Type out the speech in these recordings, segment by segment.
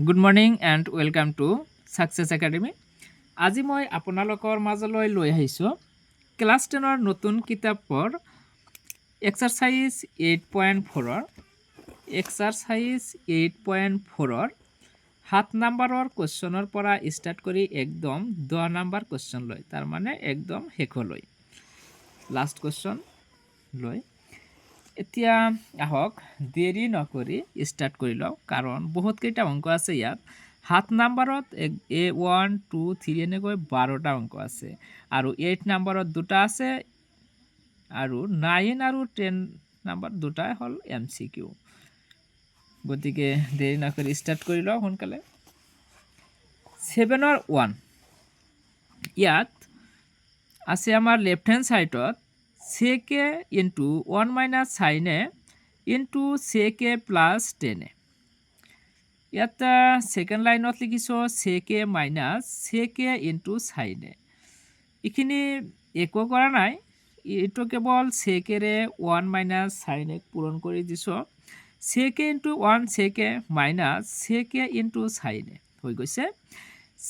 Good morning and welcome to success academy. আজি মই আপোনালোকৰ মাজলৈ লৈ আহিছোঁ ক্লাছ 10ৰ নতুন কিতাপৰ এক্সাৰচাইজ 8.4ৰ 7 নম্বৰৰ কুৱেশ্যনৰ পৰা ষ্টাৰ্ট কৰি একদম 10 নম্বৰ কুৱেশ্যন লৈ, তাৰমানে একদম শেষলৈ লাষ্ট কুৱেশ্যন লৈ। এতিয়া আহক দেৰি নকৰি ষ্টাৰ্ট কৰি লওঁ, কাৰণ বহুতকেইটা অংক আছে ইয়াত। 7 নম্বৰত A1 2 3 এনেকৈ 12টা অংক আছে, আৰু 8 নম্বৰত 2টা আছে, আৰু 9 আৰু 10 নম্বৰ 2টা হ'ল MCQ। গতিকে দেৰি নকৰি ষ্টাৰ্ট কৰি লওঁ সোনকালে। 7ৰ 1 ইয়াত আছে আমাৰ লেফ্ট হেণ্ড ছাইডত sec into 1 minus sin into sec plus 10। ইয়াত সেকেন্ড লাইনত লিখিছোঁ sec minus sec into sin। এইখিনি একো কৰা নাই, এইটো কেৱল সেকেৰে 1 minus sin পূৰণ কৰি দিছোঁ। sec into 1 sec minus sec into sin হৈ গৈছে।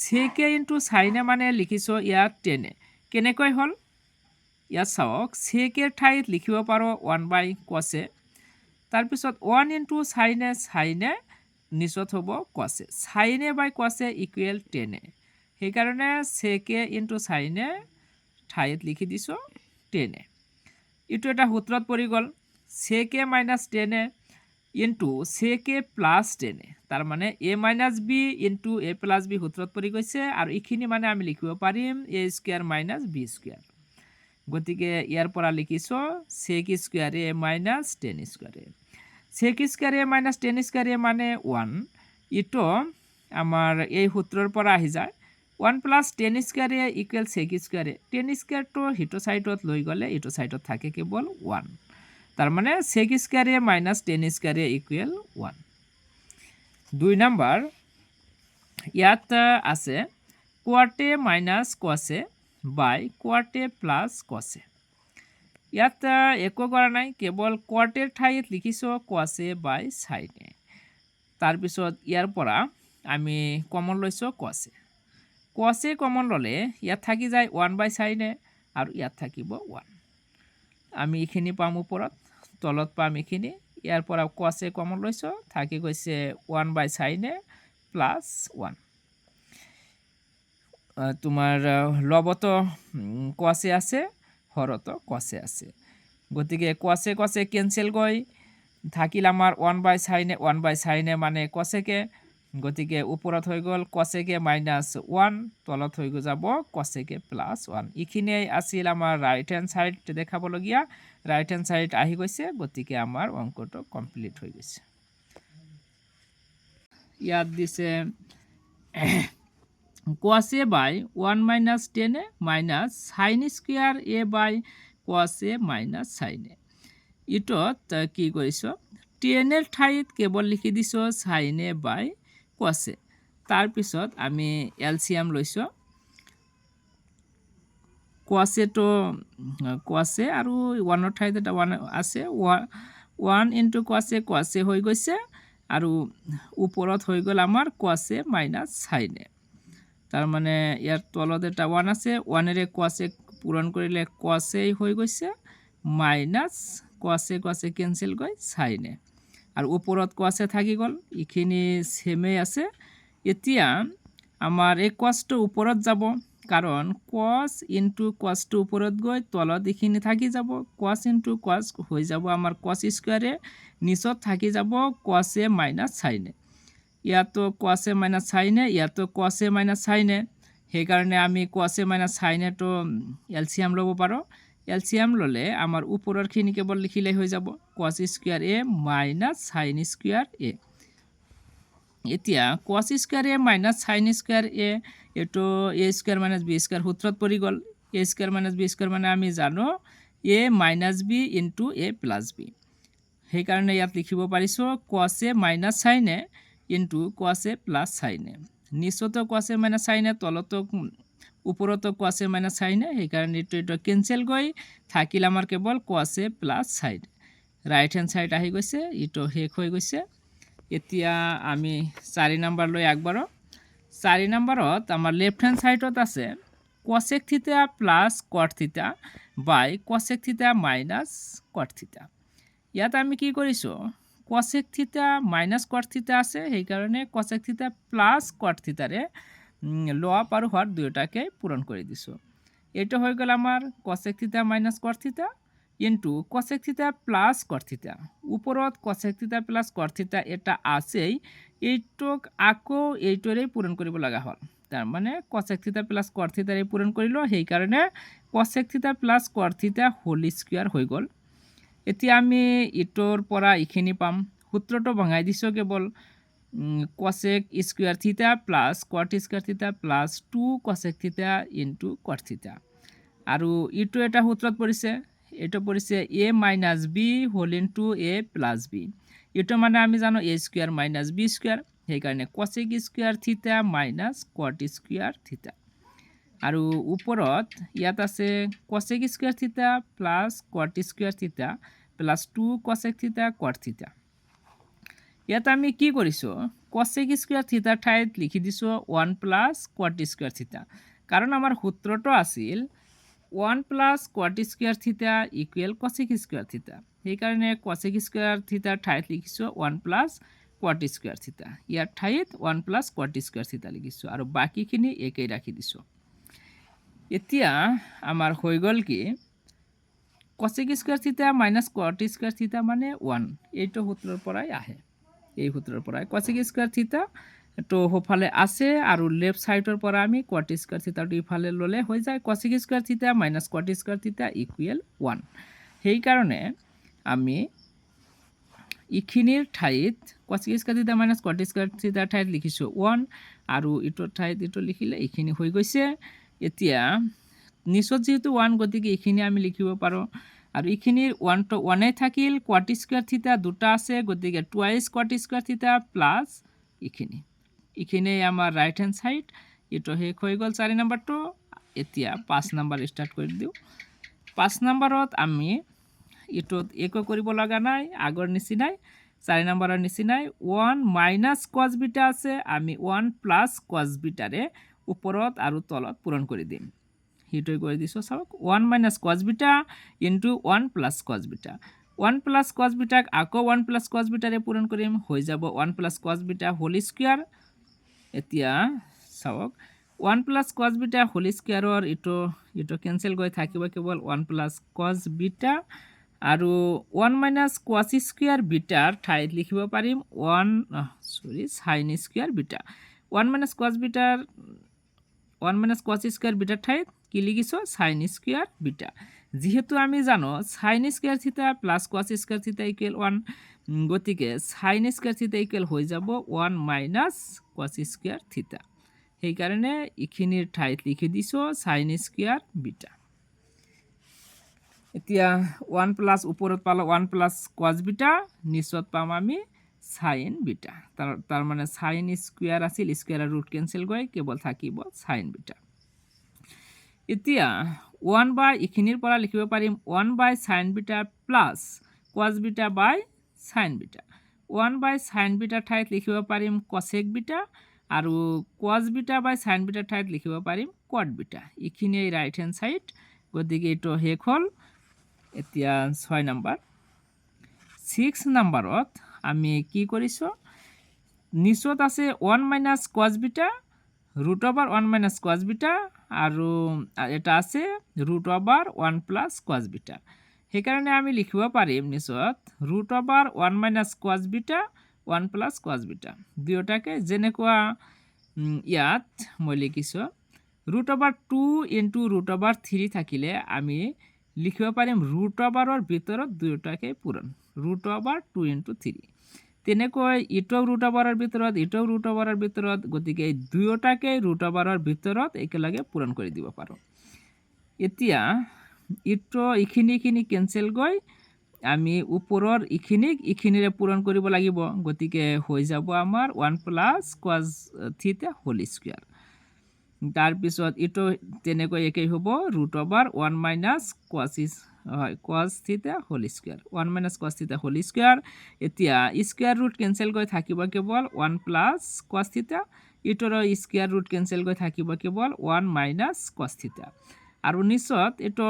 sec into sin মানে লিখিছোঁ ইয়াত 10। কেনেকৈ হ'ল ইয়াত চাওক, সেকেৰ ঠাইত লিখিব পাৰোঁ 1/cos। তাৰপিছত 1 into sin নিচত হ'ব cos। sin by cos equal 10। সেইকাৰণে sec into sin ঠাইত লিখি দিছোঁ 10। এইটো এটা সূত্ৰত পৰি গ'ল, sec minus 10 into sec plus 10, তাৰমানে a minus b into a plus b সূত্ৰত পৰি গৈছে, আৰু এইখিনি মানে আমি লিখিব পাৰিম a square minus b square. গতিকে ইয়াৰ পৰা লিখিছোঁ sec square a minus 10 square a। sec square a minus 10 square a মানে 1। এইটো আমাৰ এই সূত্ৰৰ পৰা আহি যায়। 1 plus 10 square a equal sec square a। 10 স্কুৱেৰটো সিটো ছাইডত লৈ গ'লে এইটো ছাইডত থাকে কেৱল 1, তাৰমানে sec square a minus 10 square a equal 1। 2 number ইয়াত আছে cot a minus cos a by cot a plus cos a। ইয়াত একো কৰা নাই, কেৱল cot a ঠাইত লিখিছোঁ cos a by sin a। তাৰপিছত ইয়াৰ পৰা আমি কমন লৈছোঁ cos a। cos a common ল'লে ইয়াত থাকি যায় 1/sin a, আৰু ইয়াত থাকিব 1। আমি এইখিনি পাম ওপৰত, তলত পাম এইখিনি। ইয়াৰ পৰা cos a কমন লৈছোঁ, থাকি গৈছে 1/sin a প্লাছ 1। তোমাৰ লবতো cos a আছে, হৰতো cos a আছে। গতিকে cos a কেঞ্চেল গৈ থাকিল আমাৰ 1/sin a 1/sin a মানে cos a। গতিকে ওপৰত হৈ গ'ল cos a minus 1, তলত হৈ যাব cos a প্লাছ 1। এইখিনিয়ে আছিল আমাৰ ৰাইট হেণ্ড ছাইড দেখাবলগীয়া। ৰাইট হেণ্ড ছাইড আহি গৈছে, গতিকে আমাৰ অংকটো কমপ্লিট হৈ গৈছে। ইয়াত দিছে cos a by 1 minus 10 a minus sin square a by cos a minus sin a। এইটোত কি কৰিছোঁ, 10 ঠাইত কেৱল লিখি দিছোঁ sin a by cos a। তাৰপিছত আমি এলচিয়াম লৈছোঁ। cos a টো cos a আৰু 1ৰ ঠাইত এটা 1 আছে, 1 into cos a হৈ গৈছে, আৰু ওপৰত হৈ গ'ল আমাৰ cos a minus sin a। তাৰমানে ইয়াৰ তলত এটা 1 আছে, 1ৰে cos a পূৰণ কৰিলে cos a হৈ গৈছে, মাইনাছ cos a কেঞ্চেল গৈ sin a, আৰু ওপৰত cos a থাকি গ'ল। এইখিনি সেমেই আছে। এতিয়া আমাৰ এই cosটো ওপৰত যাব, কাৰণ cos into cosটো ওপৰত গৈ তলত এইখিনি থাকি যাব। cos into cos হৈ যাব আমাৰ cos স্কুৱেৰ a, নিচত থাকি যাব cos a minus sin a। ইয়াতো cos a minus sin a, ইয়াতো cos a minus sin a। সেইকাৰণে আমি cos a minus sin a টো এলচিয়াম ল'ব পাৰোঁ। এলচিয়াম ল'লে আমাৰ ওপৰৰখিনি কেৱল লিখিলে হৈ যাব cos square a minus sin square a। এতিয়া cos square a minus sin square a, এইটো a square minus b square সূত্ৰত পৰি গ'ল। a square minus b square মানে আমি জানো a minus b into a plus b। সেইকাৰণে ইয়াত লিখিব পাৰিছোঁ cos a minus sin a into cos a plus sin a। নিচতো cos a minus sin a, তলতো ওপৰতো cos a minus sin a। সেইকাৰণে এইটো কেঞ্চেল গৈ থাকিল আমাৰ কেৱল cos a plus sin a। Right hand side আহি গৈছে, এইটো শেষ হৈ গৈছে। এতিয়া আমি 4 নম্বৰ লৈ আগবাঢ়ো 4 নম্বৰত আমাৰ লেফ্ট হেণ্ড সাইডত আছে cosec থিটা প্লাস cot থিটা বাই cosec থিটা মাইনাস cot থিটা ইয়াত আমি কি কৰিছো cosec থিটা মাইনাস cot থিটা আছে সেই কাৰণে cosec থিটা প্লাস cot থিটাৰে লব আৰু হৰ দুয়োটাকে পূৰণ কৰি দিছো এটা হৈ গল আমাৰ cosec থিটা মাইনাস cot থিটা ইনটু cosec থিটা প্লাস cot থিটা ওপৰত cosec থিটা প্লাস cot থিটা এটা আছেই এইটোক আকৌ এইটোৰে পূৰণ কৰিব লগা হ'ল তাৰ মানে cosec থিটা প্লাস cot থিটাৰে পূৰণ কৰিলো সেই কাৰণে cosec থিটা প্লাস cot থিটা হোল স্কয়াৰ হৈ গল এতিয়া আমি ইটোৰ পৰা ইখিনি পাম সূত্ৰটো ভঙাই দিছো কেৱল cosec স্কয়াৰ থিটা প্লাস cot স্কয়াৰ থিটা প্লাস 2 cosec থিটা ইনটু cot থিটা আৰু ইটো এটা সূত্ৰত পৰিছে এটা পৰিছে a minus b whole into a plus b ইটো মানে আমি জানো a square minus b square সেই কাৰণে cosec স্কয়াৰ থিটা minus cot স্কয়াৰ থিটা আৰু ওপৰত ইয়াত আছে cosec স্কয়ার থিটা plus cot স্কয়ার থিটা plus 2 cosec থিটা cot থিটা ইয়াত আমি কি কৰিছো cosec স্কয়াৰ থিটা ঠাইত লিখি দিছো 1 plus cot স্কয়াৰ থিটা কাৰণ আমাৰ সূত্ৰটো আছিল 1 plus cot স্কয়াৰ থিটা ইকুয়াল cosec স্কয়াৰ থিটা সেই কাৰণে cosec স্কয়াৰ থিটা ঠাইত লিখিছো 1 plus cot স্কয়াৰ থিটা ইয়াৰ ঠাইত 1 plus cot স্কয়াৰ থিটা লিখিছো আৰু বাকিখিনি একেই ৰাখি দিছো এতিয়া আমাৰ হৈ গল কি cosec স্কয়াৰ থিটা minus cot স্কয়াৰ থিটা মানে 1 এইটো সূত্ৰৰ পৰাই আহে এই সূত্ৰৰ পৰাই cosec স্কয়াৰ থিটা তো হোফালে আছে আৰু লেফট সাইডৰ পৰা আমি cot স্কয়াৰ থিটাটো ইফালে ললে হৈ যায় cosec স্কয়াৰ থিটা minus cot স্কয়াৰ থিটা ইকুয়াল 1 সেই কাৰণে আমি ইখিনিৰ ঠাইত cosec স্কয়াৰ থিটা minus cot স্কয়াৰ থিটা ঠাইত লিখিছো 1 আৰু ইটোৰ ঠাইত ইটো লিখিলে ইখিনি হৈ গৈছে এতিয়া নিচত যেহেতু 1 গতিকে ইখিনি আমি লিখিব পাৰো আৰু ইখিনিৰ 1 তো 1 এ থাকিল cot স্কয়াৰ থিটা দুটা আছে গতিকে টুৱাইস cot স্কয়াৰ থিটা প্লাস ইখিনি আমাৰ ৰাইট হ্যান্ড সাইড ইটো হে হৈ গল 4 নম্বৰটো এতিয়া 5 নম্বৰ স্টাৰ্ট কৰি দিও 5 নম্বৰত আমি ইটো একো কৰিব লগা নাই আগৰ নিচিনাই 4 নম্বৰৰ নিচিনাই 1 minus cos বিটা আছে আমি 1 plus cos বিটাৰে ওপৰত আৰু তলত পূৰণ কৰি দিম হিটো কৰি দিছো চাওক 1 minus cos beta into 1 plus cos beta 1 plus cos Btrac আকৌ 1 plus cos বিটাৰে পূৰণ কৰিম হৈ যাব 1 plus cos beta whole square এতিয়া চাওক 1 plus cos বিটা হোল স্কয়াৰৰ ইটো কেনসেল গৈ থাকিব কেৱল 1 plus cos বিটা আৰু 1 minus cos স্কয়াৰ বিটাৰ ঠাইত লিখিব পাৰিম 1 sin square beta 1 minus cos bitter 1 minus cos square bitter ঠাইত কি লিখিছো sin স্কয়াৰ বিটা যেহেতু আমি জানো sin স্কয়াৰ থিটা প্লাস cos স্কয়াৰ থিটা ইকুয়াল 1 গতিকে sin স্কয়াৰ থিটা ইকুয়াল হৈ যাব 1 minus cos স্কয়াৰ থিটা সেই কাৰণে ইখিনিৰ ঠাইত লিখি দিছো sin স্কয়াৰ বিটা এতিয়া 1 প্লাস ওপৰত পালো 1 প্লাস cos বিটা নিচত পাম আমি sin বিটা তাৰ মানে sin স্কয়াৰ আছিল স্কয়াৰ ৰুট কেনসেল গৈ কেৱল থাকিব sin বিটা এতিয়া 1 বাই ইখিনিৰ পৰা লিখিব পাৰিম 1 by sin beta plus cos beta by sin beta 1 by sin beta ঠাইত লিখিব পাৰিম cosec বিটা আৰু cos beta by sin beta ঠাইত লিখিব পাৰিম cot বিটা ইখিনি ৰাইট হ্যান্ড সাইড গতিকে এটো হেক হল এতিয়া 6 নম্বৰ 6 নম্বৰত আমি কি কৰিছো নিচত আছে 1 minus cos beta root over 1 minus cos beta আৰু এটা আছে root over 1 plus cos beta সেই কাৰণে আমি লিখিব পাৰিম নিচত root over 1 minus cos beta 1 plus cos beta দুয়োটাকে যেনেকুৱা ইয়াত মই লিখিছো root over 2 into root over 3 থাকিলে আমি লিখিব পাৰিম root over ৰ ভিতৰত দুয়োটাকে পূৰণ root over 2 into 3 তেনেকৈ ইটো root over ৰ ভিতৰত ইটো root over ৰ ভিতৰত গতিকে দুয়োটাকে root over ৰ ভিতৰত একেলগে পূৰণ কৰি দিব পাৰো এতিয়া ইটো ইখিনি কেনসেল গৈ আমি ওপৰৰ ইখিনিৰে পূৰণ কৰিব লাগিব গতিকে হৈ যাব আমাৰ 1 plus cos থিটা হোল স্কয়াৰ তাৰ পিছত ইটো তেনেকৈ একেই হ'ব root over 1 minus cos হয় cos থিটা হোল স্কয়ার 1 মাইনাস cos থিটা হোল স্কয়ার এতিয়া স্কয়ার রুট ক্যান্সেল কৰি থাকিব কেৱল 1 প্লাস cos থিটা ইটোৰ স্কয়াৰ ৰুট ক্যান্সেল কৰি থাকিব কেৱল 1 মাইনাস cos থিটা আৰু নিচত এটো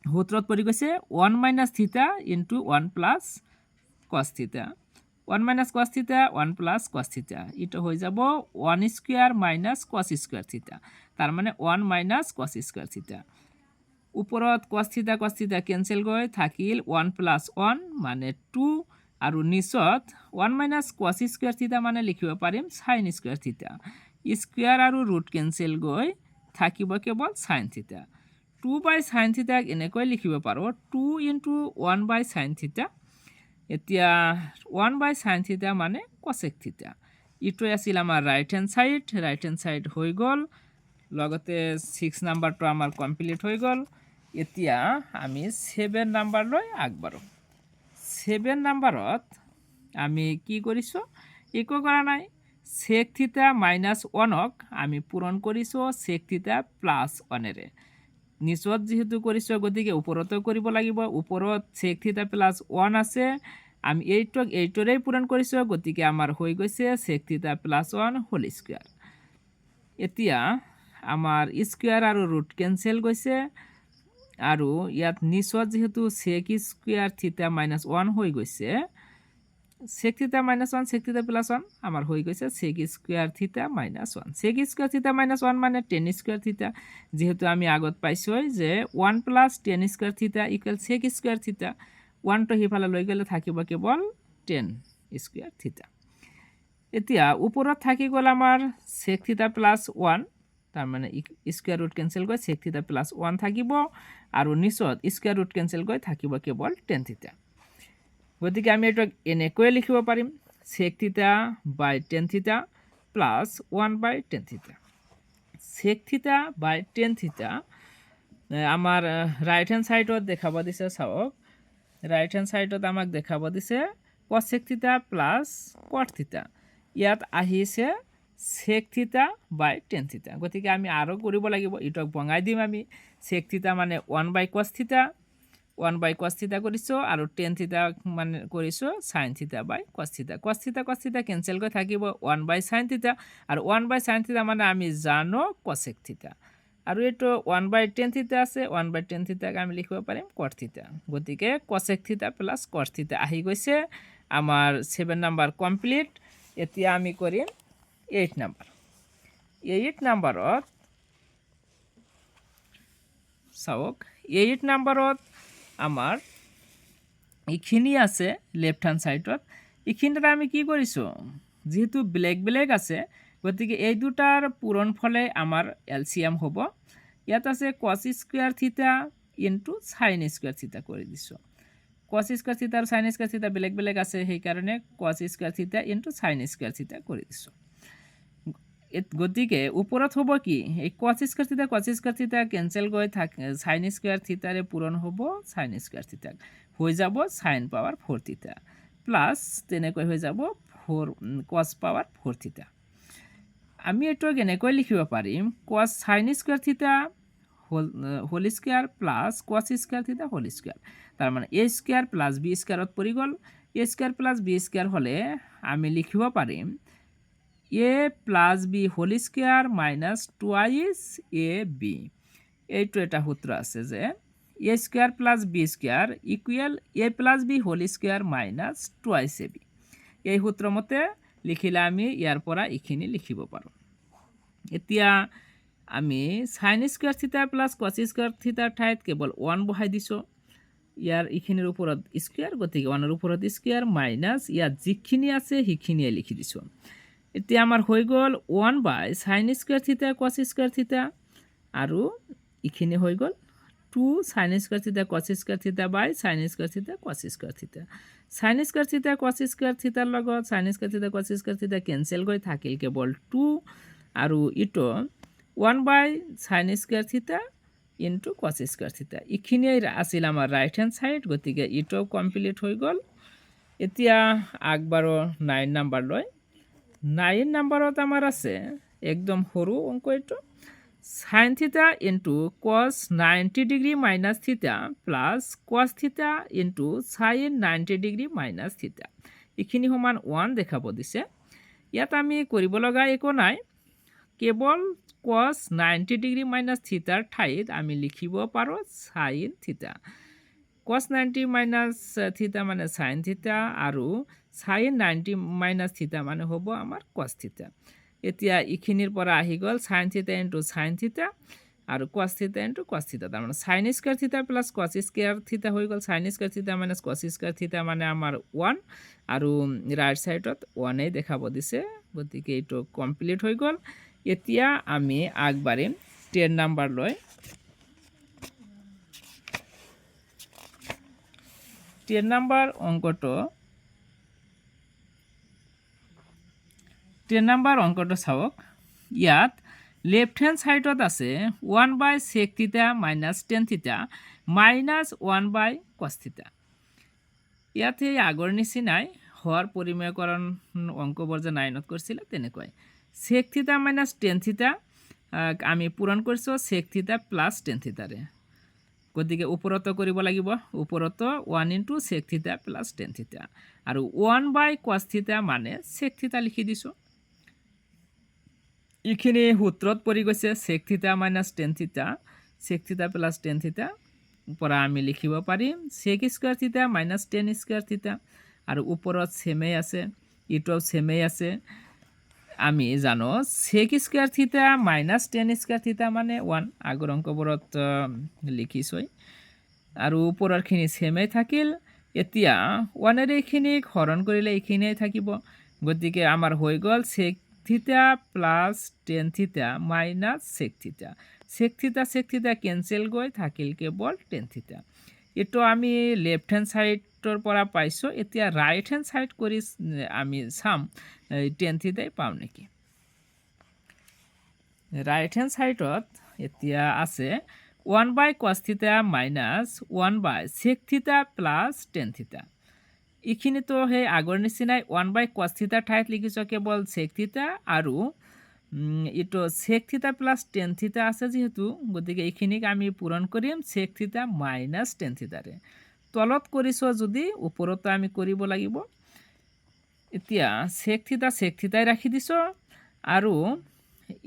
সূত্ৰত পৰি গৈছে 1 মাইনাস থিটা ইনটু 1 প্লাস cos থিটা 1 মাইনাস cos থিটা 1 প্লাস cos থিটা ইটো হৈ যাব 1 স্কয়ার মাইনাস cos স্কয়ার থিটা তার মানে 1 মাইনাস cos স্কয়ার থিটা উপৰত cos থিটা ক্যান্সেল গৈ থাকিল 1 প্লাস 1 মানে 2 আৰু নিচত 1 মাইনাস cos স্কয়াৰ থিটা মানে লিখিব পাৰিম sin স্কয়াৰ থিটা স্কয়াৰ আৰু ৰুট ক্যান্সেল গৈ থাকিব কেৱল sin থিটা 2 বাই sin থিটা এনেকৈ লিখিব পাৰো 2 ইনটু 1 বাই sin থিটা এতিয়া 1 বাই sin থিটা মানে cosec থিটা ইটো আছিল আমাৰ ৰাইট হ্যান্ড সাইড হৈ গল লগতে 6 নাম্বাৰটো আমাৰ কমপ্লিট হৈ গল এতিয়া আমি 7 নাম্বাৰ লৈ আগবাঢ়ো 7 নাম্বাৰত আমি কি কৰিছো একো কৰা নাই sec থিটা মাইনাস 1ক আমি পূৰণ কৰিছো sec থিটা প্লাস 1 এৰে নিচত যেহেতু কৰিছো গতিকে ওপৰতো কৰিব লাগিব ওপৰত sec থিটা প্লাস 1 আছে আমি এইটোৰে পূৰণ কৰিছো গতিকে আমাৰ হৈ গৈছে sec থিটা প্লাস 1 হোল স্কয়াৰ এতিয়া আমাৰ স্কয়াৰ আৰু ৰুট ক্যান্সেল গৈছে আৰু ইয়াত নিচত যেহেতু sec স্কয়ার থিটা মাইনাস 1 হৈ গৈছে sec থিটা মাইনাস 1 sec থিটা প্লাস 1 আমাৰ হৈ গৈছে sec স্কয়ার থিটা মাইনাস 1 sec স্কয়ার থিটা মাইনাস 1 মানে tan স্কয়ার থিটা যেহেতু আমি আগত পাইছো যে 1 প্লাস tan স্কয়ার থিটা ইকুয়াল sec স্কয়ার থিটা 1 টো হিফালে লৈ গলে থাকিব কেৱল tan স্কয়াৰ থিটা এতিয়া ওপৰত থাকি গল আমাৰ sec থিটা প্লাস 1 তাৰ মানে স্কয়াৰ ৰুট ক্যান্সেল গৈ sec থিটা প্লাস 1 থাকিব আৰু নিচত স্কয়াৰ ৰুট ক্যান্সেল গৈ থাকিব কেৱল tan থিটা গতিকে আমি এটা এনেকৈ লিখিব পাৰিম sec থিটা বাই tan থিটা প্লাস 1 বাই tan থিটা sec থিটা বাই tan থিটা আমাৰ রাইট হ্যান্ড সাইডত দেখাব দিছে চাওক রাইট হ্যান্ড সাইডত আমাক দেখাব দিছে cosec থিটা প্লাস cot থিটা ইয়াত আহিছে sec থিটা বাই tan থিটা গতিকে আমি আৰু কৰিব লাগিব ইটক বঙাই দিম আমি sec থিটা মানে 1 বাই cos থিটা 1 বাই cos থিটা কৰিছো আৰু tan থিটা মানে কৰিছো sin থিটা বাই cos থিটা ক্যান্সেল কৰি থাকিব 1 বাই sin থিটা আৰু 1 বাই sin থিটা মানে আমি জানো cosec থিটা আৰু এটো 1 বাই tan থিটা আছে 1 বাই tan থিটাক আমি লিখিব পাৰিম cot থিটা গতিকে cosec থিটা প্লাস cot থিটা আহি গৈছে আমাৰ 7 নাম্বাৰ কমপ্লিট এতিয়া আমি কৰিম 8 নাম্বাৰ 8 নাম্বাৰত চাওক 8 নাম্বাৰত আমাৰ ইখিনি আছে লেফট হ্যান্ড সাইডত ইখিনিতে আমি কি কৰিছো যেহেতু ব্লেক আছে গতিকে এই দুটাৰ পূৰণ ফলে আমাৰ এলসিএম হ'ব ইয়াত আছে cos স্কয়াৰ থিটা ইনটু sin স্কয়াৰ থিটা কৰি দিছো cos স্কয়াৰ থিটা আৰু sin স্কয়াৰ থিটা বেলেগ আছে সেই কাৰণে cos স্কয়াৰ থিটা ইনটু sin স্কয়াৰ থিটা কৰি দিছো গতিকে ওপৰত হ'ব কি এই cos স্কয়াৰ থিটা ক্যান্সেল গৈ থাকে sin স্কয়াৰ থিটাৰে পূৰণ হ'ব sin স্কয়াৰ থিটা হৈ যাব sin পাৱাৰ 4 থিটা প্লাস তেনেকৈ হৈ যাব 4 cos পাৱাৰ 4 থিটা আমি এটো কেনেকৈ লিখিব পাৰিম cos sin square theta whole square plus cos square theta whole square তার মানে a স্কয়ার প্লাস b স্কয়ারত পৰি গল a square plus b square হলে আমি লিখিব পাৰিম a প্লাস b whole square minus 2 ab এইটো এটা সূত্র আছে যে a square plus b square equal a প্লাস b whole square minus 2 ab এই সূত্র মতে লিখিলে আমি ইয়াৰ পৰা ইখিনি লিখিব পাৰো এতিয়া আমি sin স্কয়াৰ থিটা প্লাস cos স্কয়াৰ থিটাৰ ঠাইত কেৱল 1 বহাই দিছো ইয়াৰ ইখিনিৰ ওপৰত স্কয়াৰ গতিকে 1 ৰ ওপৰত স্কয়াৰ মাইনাস ইয়াত যিখিনি আছে হিখিনিয়ে লিখি দিছো এতিয়া আমাৰ হৈ গল 1 বাই sin স্কয়াৰ থিটা cos স্কয়াৰ থিটা আৰু ইখিনি হৈ গল 2 sin স্কয়ার থিটা cos স্কয়ার থিটা বাই sin স্কয়ার থিটা cos স্কয়ার থিটা sin স্কয়ার থিটা cos স্কয়ার থিটাৰ লগত sin স্কয়াৰ থিটা cos স্কয়াৰ থিটা ক্যান্সেল কৰি থাকিল কেৱল 2 আৰু ইটো 1 বাই sin স্কয়াৰ থিটা ইনটু cos স্কয়াৰ থিটা ইখিনি আছিল আমাৰ ৰাইট হ্যান্ড সাইড গতিকে ইটো কমপ্লিট হৈ গল এতিয়া আগবাৰো 9 নাম্বাৰ লৈ 9 নাম্বাৰত আমাৰ আছে একদম সৰু অংক এটো sine theta into cos 90 degree minus theta plus cos theta into sign 90 degree minus থিটা এইখিনি সমান 1 দেখাব দিছে। ইয়াত আমি কৰিব লগা একো নাই, কেৱল কস 90 ডিগ্ৰি মাইনাছ থিটাৰ ঠাইত আমি লিখিব পাৰোঁ সাইন থিটা। কস 90 মাইনাছ থিটা মানে সাইন থিটা আৰু সাইন 90 মাইনাছ থিটা মানে হ'ব আমাৰ কস থিটা। এতিয়া এইখিনিৰ পৰা আহি গ'ল sign theta into sine theta আৰু কস থিটা ইন্টু কস থিটা, তাৰমানে sine square theta plus cos square থিটা হৈ গ'ল। সাইন স্কোয়ার থিটা মাইনাছ কস স্কোয়ার থিটা মানে আমাৰ 1 আৰু ৰাইট সাইডত 1 দেখাব দিছে, গতিকে এইটো কমপ্লিট হৈ গ'ল। এতিয়া আমি আগবাঢ়িম 10 নাম্বাৰ লৈ। 10 নাম্বাৰ অংকটো 10 নাম্বাৰ অংকটো চাওক। ইয়াত লেফট হ্যান্ড সাইডত আছে 1/sec থিটা minus tan theta minus 1/cos থিটা। ইয়াতে আগৰ নিচিনাই হৰ পৰিমেয়কৰণ অংকবোৰ যে 9ত কৰিছিলে তেনেকুৱাই sec থিটা মাইনাছ টেন থিটা আমি পূৰণ কৰিছোঁ sec থিটা প্লাছ টেন থিটাৰে, গতিকে ওপৰতো কৰিব লাগিব, ওপৰতো 1 ইন্টু sec থিটা প্লাছ টেন থিটা আৰু 1/cos থিটা মানে sec থিটা লিখি দিছোঁ। এইখিনি সূত্ৰত পৰি গৈছে sec থিটা মাইনাছ টেন থিটা, sec থিটা প্লাছ টেন থিটা পৰা আমি লিখিব পাৰিম sec স্কোয়াৰ থিটা মাইনাছ টেন স্কোয়াৰ থিটা আৰু ওপৰত সেমেই আছে, ইটোও সেমেই আছে। আমি জানো sec স্কোয়াৰ থিটা মাইনাছ টেন স্কোয়াৰ থিটা মানে 1, আগৰ অংকবোৰত লিখিছই আৰু ওপৰৰখিনি সেমেই থাকিল। এতিয়া 1 এইখিনিক হৰণ কৰিলে এইখিনিয়ে থাকিব, গতিকে আমাৰ হৈ গ'ল sec থিটা plus tan theta minus sec থিটা। sec থিটা কেঞ্চেল গৈ থাকিল কেৱল টেন থিটা। এইটো আমি লেফট হ্যান্ড সাইডৰ পৰা পাইছোঁ। এতিয়া ৰাইট হ্যান্ড সাইড কৰি আমি চাম টেন থিটাই পাওঁ নেকি। ৰাইট হ্যান্ড সাইডত এতিয়া আছে 1/cos থিটা মাইনাছ 1/sec থিটা প্লাছ টেন থিটা। এইখিনিতো সেই আগৰ নিচিনাই 1/cos থিটাৰ ঠাইত লিখিছোঁ কেৱল sec থিটা আৰু এইটো sec থিটা প্লাছ টেন থিটা আছে যিহেতু, গতিকে এইখিনিক আমি পূৰণ কৰিম sec থিটা মাইনাছ টেন থিটাৰে। তলত কৰিছোঁ যদি ওপৰতো আমি কৰিব লাগিব। এতিয়া sec থিটাই ৰাখি দিছোঁ আৰু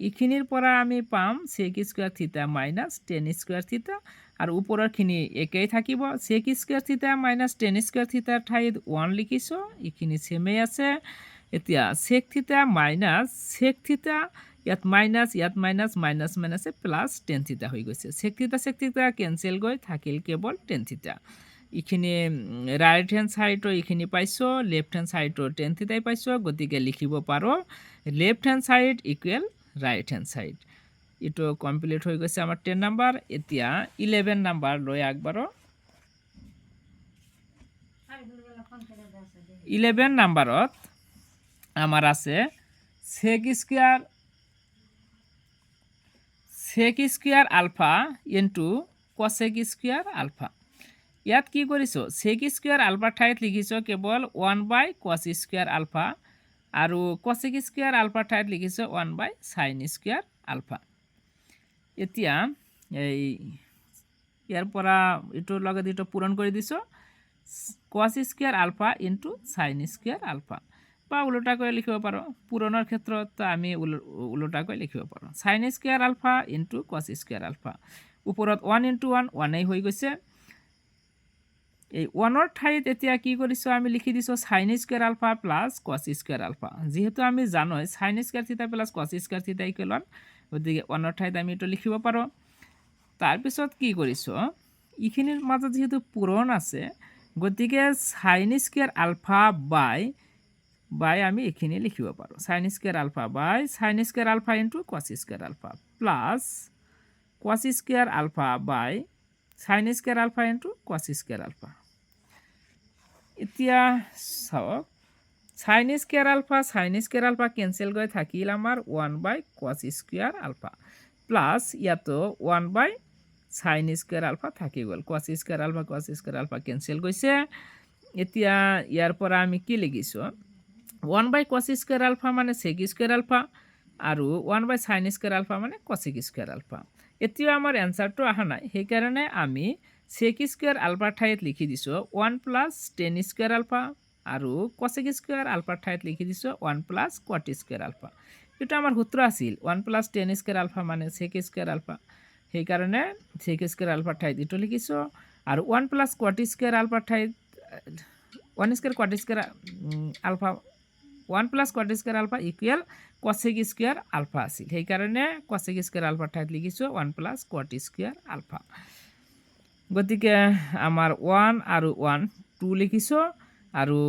এইখিনিৰ পৰা আমি পাম sec স্কোয়াৰ থিটা মাইনাছ টেন স্কোয়াৰ থিটা আৰু ওপৰৰখিনি একেই থাকিব। sec স্কোয়াৰ থিটা মাইনাছ টেন স্কোয়াৰ থিটাৰ ঠাইত 1 লিখিছোঁ, এইখিনি সেমেই আছে। এতিয়া sec থিটা মাইনাছ sec থিটা ইয়াত মাইনাছ মাইনাছে প্লাছ টেন থিটা হৈ গৈছে। sec থিটা কেঞ্চেল গৈ থাকিল কেৱল টেন থিটা। এইখিনি ৰাইট হ্যান্ড সাইডৰ এইখিনি পাইছোঁ, লেফট হ্যান্ড সাইডৰ টেন থিটাই পাইছোঁ, গতিকে লিখিব পাৰোঁ left hand side equal right hand side. এইটো কমপ্লিট হৈ গৈছে আমাৰ 10 নাম্বাৰ। এতিয়া 11 নাম্বাৰ লৈ আগবাঢ়ো। 11 নাম্বাৰত আমাৰ আছে sec square alpha into cosec square alpha. ইয়াত কি কৰিছোঁ sec স্কোয়াৰ আলফাৰ ঠাইত লিখিছোঁ কেৱল 1/cos স্কোয়াৰ আলফা আৰু cosec স্কোয়াৰ আলফাৰ ঠাইত লিখিছোঁ 1/sin স্কোয়াৰ আলফা। এতিয়া এই ইয়াৰ পৰা এইটোৰ লগত এইটো পূৰণ কৰি দিছোঁ cos square alpha into sin square alpha, বা ওলোটাকৈ লিখিব পাৰোঁ, পূৰণৰ ক্ষেত্ৰত আমি ওলোটাকৈ লিখিব পাৰোঁ sin square alpha into cos square alpha. ওপৰত 1 ইন্টু 1 1 হৈ গৈছে। এই 1ৰ ঠাইত এতিয়া কি কৰিছোঁ আমি লিখি দিছোঁ sin square alpha plus cos square alpha, যিহেতু আমি জানোই sin square theta plus cos square theta equal 1, গতিকে 1ৰ ঠাইত আমি এইটো লিখিব পাৰোঁ। তাৰপিছত কি কৰিছোঁ এইখিনিৰ মাজত যিহেতু পূৰণ আছে, গতিকে sin স্কোয়াৰ আলফা বাই আমি এইখিনি লিখিব পাৰোঁ sin square alpha by sin square alpha into cos square alpha plus cos square alpha by sin square alpha into cos square alpha. এতিয়া চাওক sin স্কোয়ার আলফা কেঞ্চেল গৈ থাকিল আমাৰ 1/cos স্কোয়ার আলফা প্লাছ ইয়াতো 1/sin স্কোয়ার আলফা থাকি গ'ল, cos square ULFA cancel গৈছে। এতিয়া ইয়াৰ পৰা আমি কি লিখিছোঁ 1/cos স্কোয়াৰ আলফা মানে sec স্কোয়াৰ আলফা আৰু 1/sin স্কয়াৰ আলফা মানে cosec স্কয়াৰ আলফা। এতিয়া আমাৰ এনসাৰটো অহা নাই, সেইকাৰণে আমি sec স্কয়াৰ আলফাৰ ঠাইত লিখি দিছো 1 + tan স্কয়াৰ আলফা আৰু cosec স্কয়াৰ আলফাৰ ঠাইত লিখি দিছো 1 + cot স্কয়াৰ আলফা। এটা আমাৰ সূত্ৰ আছিল 1 + tan স্কয়াৰ আলফা মানে sec স্কয়াৰ আলফা, সেইকাৰণে sec স্কয়াৰ আলফাৰ ঠাইত এটো লিখিছো আৰু 1 + cot স্কয়াৰ আলফাৰ ঠাইত 1 square cot square alpha 1 + cot square alpha equal cosec square alpha আছিল, সেইকাৰণে cosec স্কয়াৰ আলফাৰ ঠাইত লিখিছো 1 + cot স্কয়াৰ আলফা। গতিকে আমাৰ 1 আৰু 1 2 লিখিছো আৰু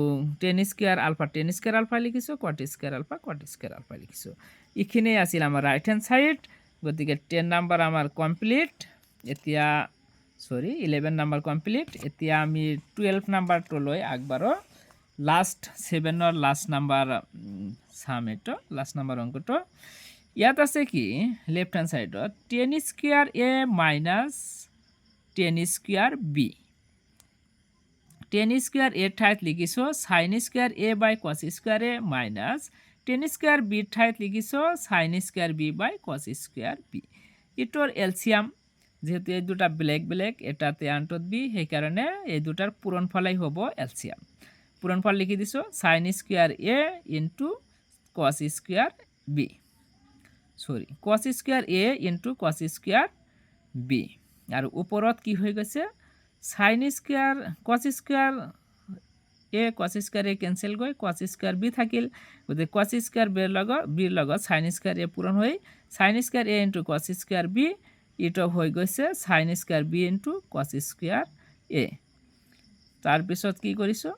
tan স্কয়াৰ আলফা লিখিছো, cot স্কয়াৰ আলফা লিখিছো। এইখিনি আছিল আমাৰ ৰাইট হ্যান্ড সাইড। গতিকে 10 নাম্বাৰ আমাৰ কমপ্লিট। এতিয়া 11 নাম্বাৰ কমপ্লিট। এতিয়া আমি 12 নাম্বাৰটোলৈ আগবাৰো। লাষ্ট 7ৰ লাষ্ট নাম্বার সামেটো লাষ্ট নাম্বার অঙ্কটো ইয়াত আছে কি লেফট হ্যান্ড সাইডত tan square a minus tan square b। tan square a ঠাইত লিখিছো sin square a by cos square a minus tan square b ঠাইত লিখিছো sin square b by cos square b। এটোর এলসিয়াম যেহেতু এই দুটা ব্ল্যাক ব্ল্যাক এটাতে আনটত b, সেই কারণে এই দুটার পূরণফলই হবো এলসিয়াম। পূরণফল লিখি দিছো sin square a into cos square b, cos square a into cos square b। আর উপরত কি হয়ে গেছে sin square cos square a cos square a cancel গৈ cos স্কয়ার b থাকিল। গতিকে cos স্কয়ার b ৰ লগত sin স্কয়ার a পূরণ হৈ sin square a into cos square b ইটো হৈ গৈছে sin square b into cos square a। তাৰ পিছত কি কৰিছো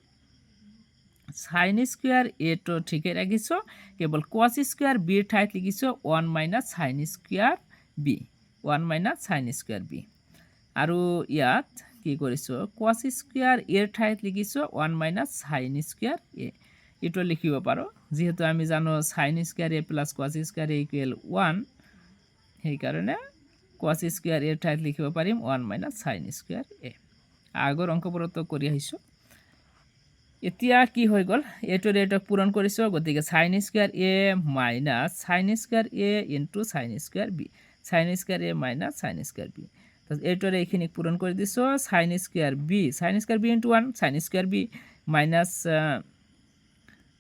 sin স্কয়াৰ a তো ঠিকই ৰাখিছো, কেৱল cos স্কয়াৰ b ৰ ঠাইত লিখিছো 1 - sin square b, 1 - sin square b। আৰু ইয়াত কি কৰিছো cos স্কয়াৰ a ৰ ঠাইত লিখিছো 1 - sin স্কয়াৰ a। এটো লিখিব পাৰো যেহেতু আমি জানো sin square a + cos square a = 1, সেই কাৰণে cos স্কয়াৰ a ৰ ঠাইত লিখিব পাৰিম 1 - sin স্কয়াৰ a। আগৰ অঙ্কবোৰত কৰি আহিছো। এতিয়া কি হৈ গল এটোৰ এটক পূৰণ কৰিছো, গতিকে sin square a minus sin square a into sin square b, sin square a minus sin square b। তো এটোর এইখিনি পূরণ করে দিছো sin square b into 1 sin square b minus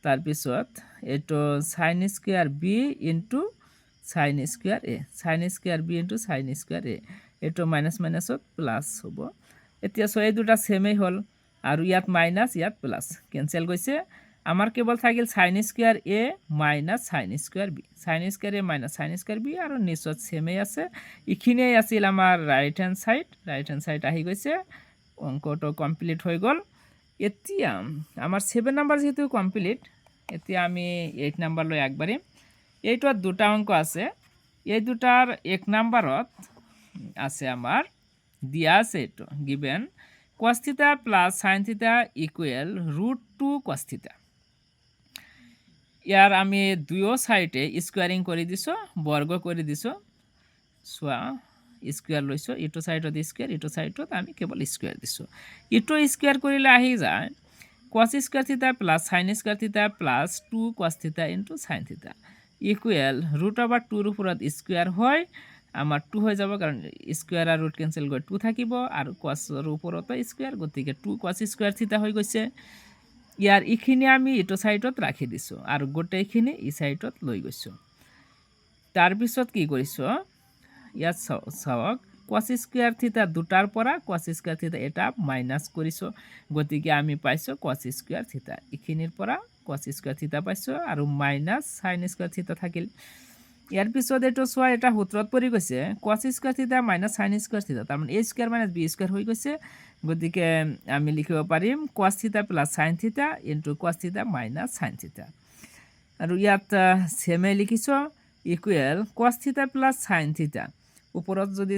তার পিছত এটো sin square b into sin square a, sin square b into sin square a, এটো minus মাইনাসত plus হ'ব। এতিয়া এই দুটা সেমই হল আৰু ইয়াত মাইনাস ইয়াত প্লাস ক্যান্সেল গৈছে। আমার কেবল থাকিল sin square a minus sin square b, sin square a minus sin square b আৰু নিচত সেমই আছে। ইখিনিয়ে আছিল আমাৰ ৰাইট হ্যান্ড সাইড আহি গৈছে। অঙ্কটো কমপ্লিট হৈ গল। এতিয়া আমাৰ 7 নাম্বাৰ যেহেতু কমপ্লিট, এতিয়া আমি 8 নাম্বাৰ লৈ আগবাঢ়িম। এইটোত দুটা অঙ্ক আছে, এই দুটাৰ 1 নাম্বাৰত আছে আমাৰ দিয়া আছে এটো গিভেন cos থিটা প্লাস sin থিটা ইকুয়াল √2 cos থিটা। ইয়ার আমি দুয়ো সাইডে স্কোয়ারিং করে দিছো, বর্গ করে দিছো। সোয়া স্কোয়ার লইছো, ইটো সাইডত স্কোয়ার, ইটো সাইডত আমি কেবল স্কোয়ার দিছো। ইটো স্কোয়ার করিলে আহি যায় cos স্কোয়ার থিটা প্লাস sin স্কোয়ার থিটা প্লাস 2 cos থিটা ইনটু sin থিটা ইকুয়াল √2 ৰ ওপৰত স্কোয়াৰ হয় আমাৰ 2 হৈ যাব, কাৰণ স্কোয়াৰ আৰ ৰুট ক্যান্সেল গৈ 2 থাকিব আৰু cos ৰ ওপৰতো স্কোয়াৰ, গতিকে 2 cos স্কোয়াৰ থিটা হৈ গৈছে। ইয়াৰ ইখিনি আমি ইটো সাইডত ৰাখি দিছো আৰু গোটেইখিনি ই সাইডত লৈ গৈছো। তাৰ পিছত কি কৰিছো ইয়াত চাওক cos স্কয়াৰ থিটা দুটাৰ পৰা cos স্কয়াৰ থিটা এটা মাইনাস কৰিছো, গতিকে আমি পাইছো cos স্কয়াৰ থিটা। ইখিনিৰ পৰা cos স্কয়াৰ থিটা পাইছো আৰু মাইনাস sin স্কয়াৰ থিটা থাকিল। ইয়াৰ পিছত এটো সোয়া এটা সূত্ৰত পৰি গৈছে cos স্কয়াৰ থিটা মাইনাস sin স্কয়াৰ থিটা, তাৰ মানে a square minus b square হৈ গৈছে। গতিকে আমি লিখিব পাৰিম cos থিটা প্লাস sin থিটা ইনটু cos থিটা মাইনাস sin থিটা। আৰু ইয়াত সেমে লিখিছো ইকুয়াল cos থিটা প্লাস sin থিটা। উপৰত যদি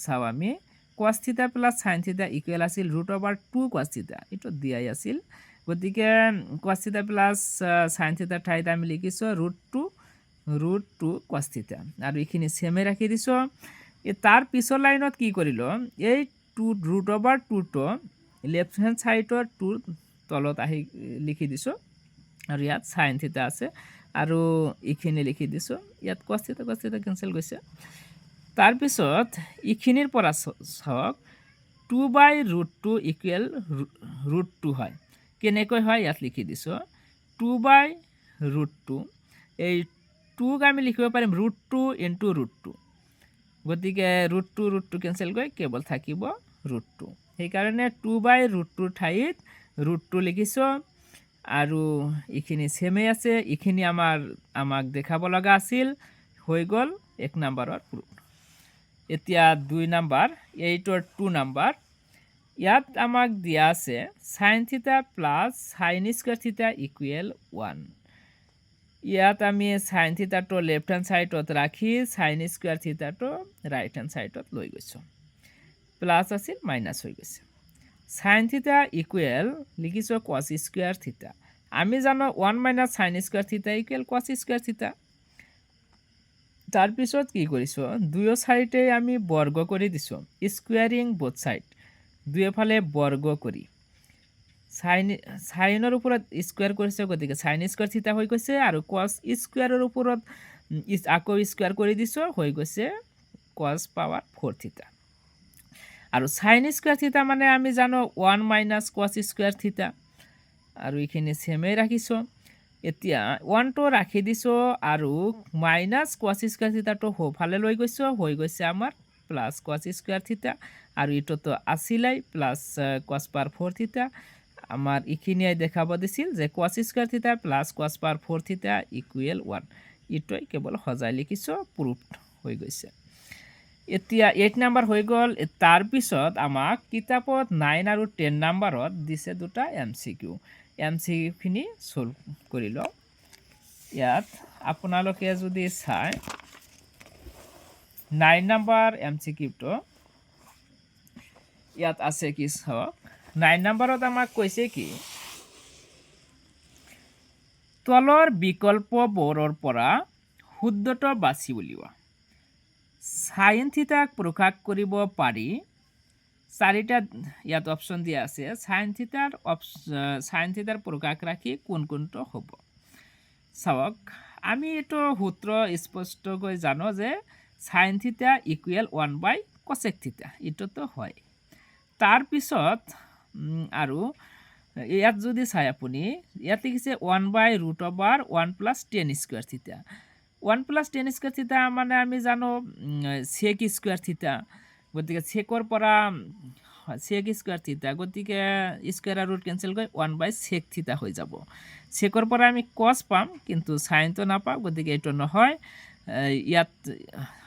চাও আমি cos থিটা প্লাস sin থিটা ইকুয়াল আছিল √2 cos থিটা, এটো দিয়াই আছিল। গতিকে cos থিটা প্লাস sin থিটা ঠাইত আমি লিখিছো √2 cos থিটা আৰু এইখিনি সেমে ৰাখি দিছো। তাৰ পিছৰ লাইনত কি কৰিলো এই √2 তো লেফট হ্যান্ড সাইডৰ 2 তলত আহি লিখি দিছো আৰু ইয়াত sin থিটা আছে, আৰু এইখিনি লিখি দিছোঁ ইয়াত cos থিটা কেঞ্চেল গৈছে তাৰপিছত এইখিনিৰ পৰা চাওক 2/√2 ইকুৱেল √2 হয় কেনেকৈ হয় ইয়াত লিখি দিছোঁ 2/√2 এই 2ক আমি লিখিব পাৰিম √2 ইনটু √2 গতিকে √2 কেঞ্চেল গৈ কেৱল থাকিব √2 সেইকাৰণে 2/√2 ঠাইত √2 লিখিছোঁ আৰু এইখিনি সেমে আছে এইখিনি আমাক দেখাব লগা আছিল হৈ গ'ল 1 নম্বৰৰ প্ৰুফ এতিয়া 2 নম্বৰ 8ৰ 2 নম্বৰ ইয়াত আমাক দিয়া আছে sin θ plus sin square θ equal 1 ইয়াত আমি sin θ টো লেফট হ্যান্ড সাইডত ৰাখি sin স্কয়ার θ টো রাইট হ্যান্ড সাইডত লৈ গৈছো প্লাস আছিল মাইনাস হৈ গৈছে sin θ ইকুৱেল লিখিছো cos স্কয়াৰ θ আমি জানো 1 - sin square θ equal cos square θ তাৰ পিছত কি কৰিছো দুয়ো সাইডে আমি বৰ্গ কৰি দিছো স্কোয়াৰিং বোথ সাইড দুয়ো ফালে বৰ্গ কৰি সাইনৰ ওপৰত স্কয়াৰ কৰিছে গতিকে sin স্কয়াৰ থিটা হৈ গৈছে আৰু cos স্কয়াৰৰ ওপৰত আকৌ স্কয়াৰ কৰি দিছো হৈ গৈছে cos পাৱাৰ 4 থিটা আৰু sin স্কয়াৰ থিটা মানে আমি জানো 1 - cos স্কয়াৰ থিটা আৰু এইখিনি সেমে ৰাখিছো এতিয়া 1 টো ৰাখি দিছো আৰু মাইনাস cos স্কয়াৰ থিটা টো হোফালে লৈ গৈছো হৈ গৈছে আমাৰ প্লাস cos স্কয়াৰ থিটা আৰু ইটো তো আছিলাই প্লাস cos পাৱাৰ 4 থিটা আমাৰ ইখিনিয়ে দেখাব দিছিল যে cos স্কয়াৰ থিটা প্লাস cos পাৱাৰ 4 থিটা ইকুৱেল 1 ইটোই কেৱল সজাই লিখিছো প্ৰুফড হৈ গৈছে এতিয়া 8 নম্বৰ হৈ গ'ল তাৰ পিছত আমাক কিতাপত 9 আৰু 10 নম্বৰত দিছে দুটা এমসিকিউ খিনি সলভ কৰি লও ইয়াত আপোনালোকে যদি চাই 9 নম্বৰ এমসিকিউ টো ইয়াত আছে কি চাওক 9 নম্বৰত আমাক কৈছে কি তলৰ বিকল্পবোৰৰ পৰা শুদ্ধটো বাছি উলিওৱা sin থিটাক প্ৰকাশ কৰিব পাৰি চাৰিটা ইয়াত অপশন দিয়া আছে sin থিটাৰ প্ৰকাশ ৰাখি কোনটো হ'ব চাওক আমি এটো সূত্ৰ স্পষ্টকৈ জানো যে sin থিটা ইকুৱেল 1/cosec থিটা এটো তো হয় তাৰ পিছত আৰু ইয়াত যদি চাই আপুনি ইয়াত লিখিছে 1/√1 + tan স্কয়ার থিটা 1 + tan স্কয়ার থিটা মানে আমি জানো sec স্কয়ার থিটা গতিকে সেকৰ পৰা sec স্কয়াৰ থিটা গতিকে স্কয়াৰ আৰ ৰুট ক্যান্সেল গৈ 1/sec থিটা হৈ যাব সেকৰ পৰা আমি cos পাম কিন্তু sin তো নাপাম গতিকে এটো নহয় ইয়াত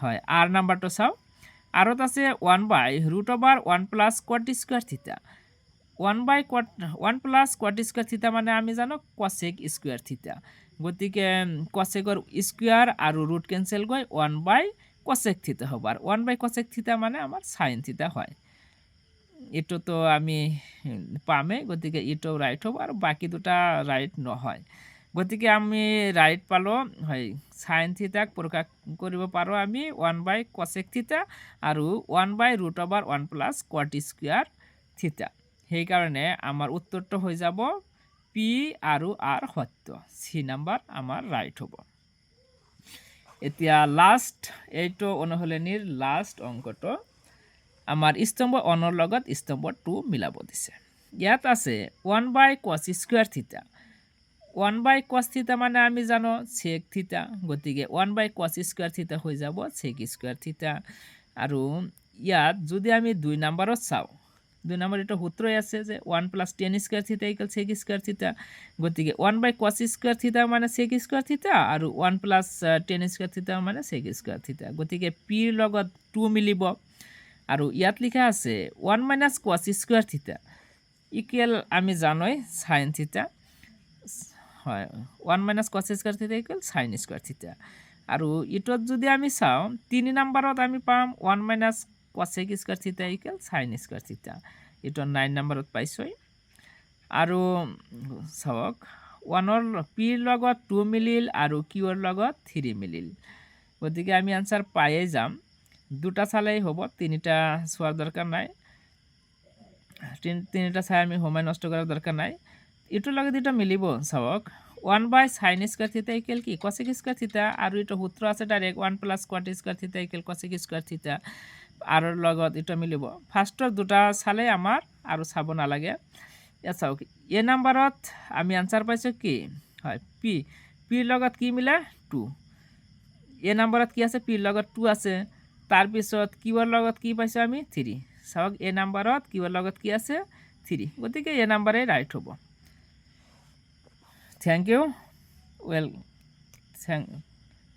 হয় আর নাম্বারটো চাও আরত আছে 1/√1 + cot স্কয়ার থিটা 1 + cot স্কয়ার থিটা মানে আমি জানো cosec স্কয়ার থিটা গতিকে cosecৰ স্কয়াৰ আৰু রুট ক্যান্সেল গৈ 1/cosec থিটা হ'ব আর 1/cosec থিটা মানে আমার sin থিটা হয় এটো তো আমি পামে গতিকে এটো রাইট হবে আর বাকি দুটা রাইট নহয় গতিকে আমি রাইট পালো হয় sin থিটাক প্রকাশ কৰিব পাৰো আমি 1/cosec থিটা আৰু 1/√1 + cot স্কয়াৰ থিটা সেই কাৰণে আমাৰ উত্তৰটো হৈ যাব P আৰু R সত্য সি নাম্বাৰ আমাৰ ৰাইট হ'ব এতিয়া লাস্ট এইটো অনুশীলনীৰ লাস্ট অংকটো আমার স্তম্ভ 1 লগত স্তম্ভ 2 মিলাব দিছে ইয়াত আছে 1/cos স্কয়ার থিটা 1/cos থিটা মানে আমি জানো sec থিটা গতিকে 1/cos স্কয়ার থিটা হৈ যাব sec স্কয়ার থিটা আৰু ইয়াত যদি আমি 2 নম্বৰত চাও 2 নম্বৰ এটা সূত্ৰই আছে যে 1 + tan স্কয়ার থিটা = sec স্কয়ার থিটা গতিকে 1/cos স্কয়ার থিটা মানে sec স্কয়ার থিটা আৰু 1 + tan স্কয়াৰ থিটা মানে sec স্কয়াৰ থিটা গতিকে p ৰ লগত 2 মিলিব আৰু ইয়াত লিখা আছে 1 - cos স্কয়াৰ থিটা ইকুৱেল আমি জানোই sin থিটা হয় 1 - cos স্কয়াৰ থিটা ইকুৱেল sin স্কয়াৰ থিটা আৰু ইটোত যদি আমি চাও 3 নম্বৰত আমি পাম 1 - cosec স্কয়াৰ থিটা ইকুৱেল sin স্কয়াৰ থিটা ইটো 9 নম্বৰত পাইছই আৰু চাওক 1 ৰ p ৰ লগত 2 মিলিল আৰু q ৰ লগত 3 মিলিল গতিকে আমি আনসার পায়ে যাম দুটা চালেই হ'ব তিনিটা সোয়ার দরকার নাই তিনিটা চাই আমি সময় নষ্ট করার দরকার নাই এটোৰ লগত এটা মিলিব চাওক 1/sin স্কয়াৰ থিটা ইকুয়াল কি cosec স্কয়াৰ থিটা আৰু এটা সূত্ৰ আছে ডাইৰেক্ট 1 + cot স্কয়াৰ থিটা ইকুয়াল cosec স্কয়াৰ থিটা আৰু লগত এটা মিলিব ফাৰ্ষ্টৰ দুটা চালে আমাৰ আৰু চাব নালাগে এ চাওক এ নাম্বাৰত আমি আনসাৰ পাইছো কি হয় পি পিৰ লগত কি মিলে 2 এ নাম্বাৰত কি আছে পিৰ লগত 2 আছে তাৰ পিছত কিউৰ লগত কি পাইছো আমি 3 চাওক এ নাম্বাৰত কিউৰ লগত কি আছে 3 গতিকে এ নাম্বাৰে ৰাইট হ'ব thank you well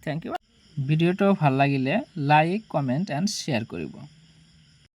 thank you ভিডিওটো ভাল লাগিলে লাইক কমেন্ট এন্ড শেয়ার কৰিব